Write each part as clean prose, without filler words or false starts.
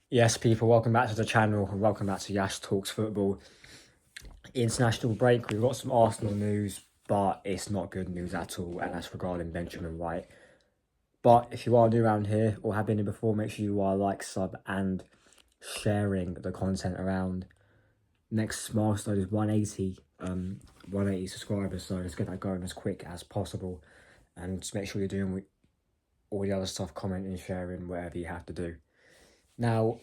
Yes, people, welcome back to the channel and welcome back to Yash Talks Football. International break, we've got some Arsenal news, but it's not good news at all, and that's regarding Benjamin White. But if you are new around here or have been here before, make sure you are sub, and sharing the content around. Next milestone is 180 subscribers, so let's get that going as quick as possible. And just make sure you're doing all the other stuff, commenting, sharing, whatever you have to do. Now,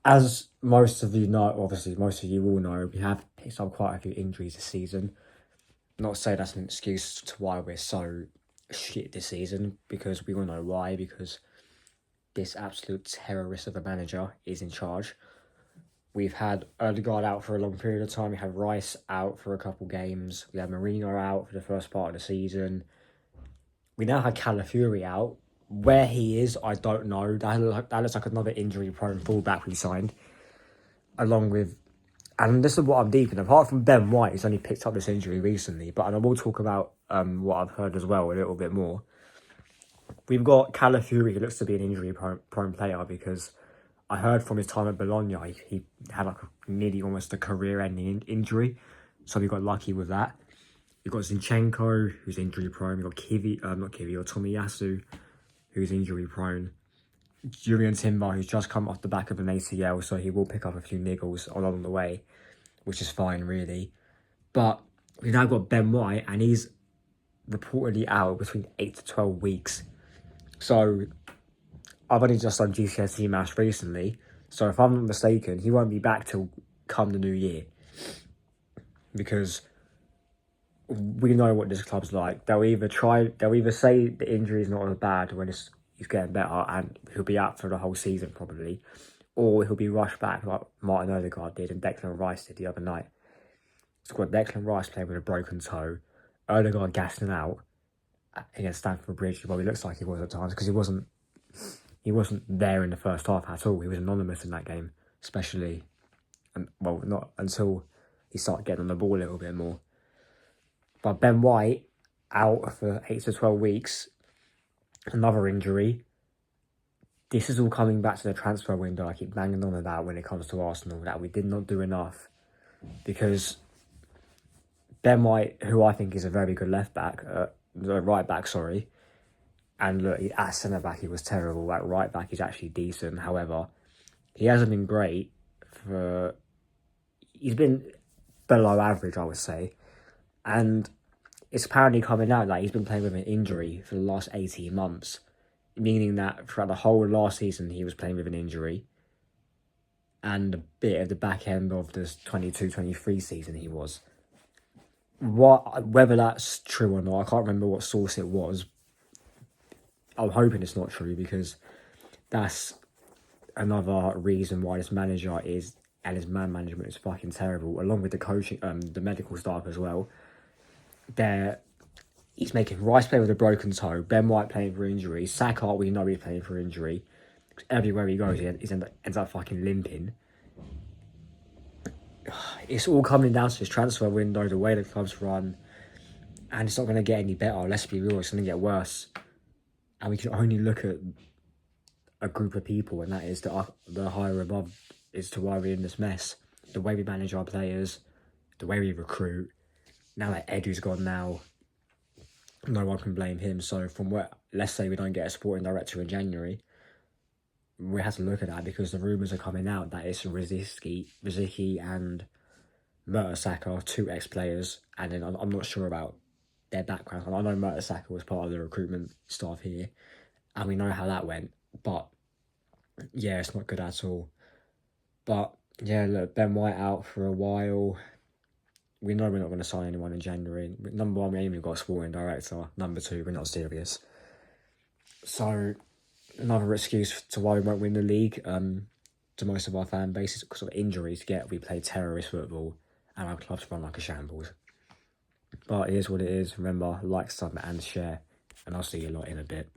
as most of you know, obviously most of you will know, we have picked up quite a few injuries this season. Not to say that's an excuse to why we're so shit this season, because we all know why, because this absolute terrorist of a manager is in charge. We've had Odegaard out for a long period of time, we have Rice out for a couple games, we have Marino out for the first part of the season. We now have Calafiori out. Where he is, I don't know. That looks like another injury-prone fullback we signed. Along with, and this is what I'm deep in, apart from Ben White, who's only picked up this injury recently, but and I will talk about what I've heard as well a little bit more. We've got Calafiori, who looks to be an injury-prone player, because I heard from his time at Bologna, he had nearly almost a career-ending injury, so we got lucky with that. We've got Zinchenko, who's injury-prone. We've got Tomiyasu, who's injury-prone. Jurriën Timber, who's just come off the back of an ACL, so he will pick up a few niggles along the way, which is fine, really. But we've now got Ben White, and he's reportedly out between 8 to 12 weeks. So I've only just done GCSE maths recently, so if I'm not mistaken, he won't be back till come the new year. Because we know what this club's like. They'll either say the injury is not as bad when he's getting better and he'll be out for the whole season probably, or he'll be rushed back like Martin Odegaard did and Declan Rice did the other night. So we've got Declan Rice playing with a broken toe, Odegaard gassing out against Stamford Bridge, well, he looks like he was at times, because he wasn't there in the first half at all. He was anonymous in that game, especially, and well, not until he started getting on the ball a little bit more. But Ben White out for 8 to 12 weeks, another injury. This is all coming back to the transfer window. I keep banging on about when it comes to Arsenal, that we did not do enough. Because Ben White, who I think is a very good right back, and look, at centre back he was terrible. At right back he's actually decent. However, he hasn't been great he's been below average, I would say. And it's apparently coming out that he's been playing with an injury for the last 18 months. Meaning that throughout the whole last season, he was playing with an injury. And a bit of the back end of this 22-23 season he was. Whether that's true or not, I can't remember what source it was. I'm hoping it's not true, because that's another reason why this manager and his man management is fucking terrible, along with the coaching, the medical staff as well. He's making Rice play with a broken toe, Ben White playing for injury, Saka, we know he's playing for injury. Everywhere he goes, he ends up fucking limping. It's all coming down to this transfer window, the way the clubs run, and it's not going to get any better. Let's be real, it's going to get worse. And we can only look at a group of people, and that is the higher above, is to why we're in this mess. The way we manage our players, the way we recruit. Now that Edu's gone now, no one can blame him. So let's say we don't get a sporting director in January, we have to look at that, because the rumours are coming out that it's Rosicky and Mertesacker, two ex-players, and then I'm not sure about their background. I know Mertesacker was part of the recruitment staff here, and we know how that went, but yeah, it's not good at all. But yeah, look, Ben White out for a while. We know we're not going to sign anyone in January. Number one, we ain't even got a sporting director. Number two, we're not serious. So, another excuse to why we won't win the league to most of our fan base is because of injuries. We play terrorist football and our clubs run like a shambles. But it is what it is. Remember, like, sub, and share. And I'll see you lot in a bit.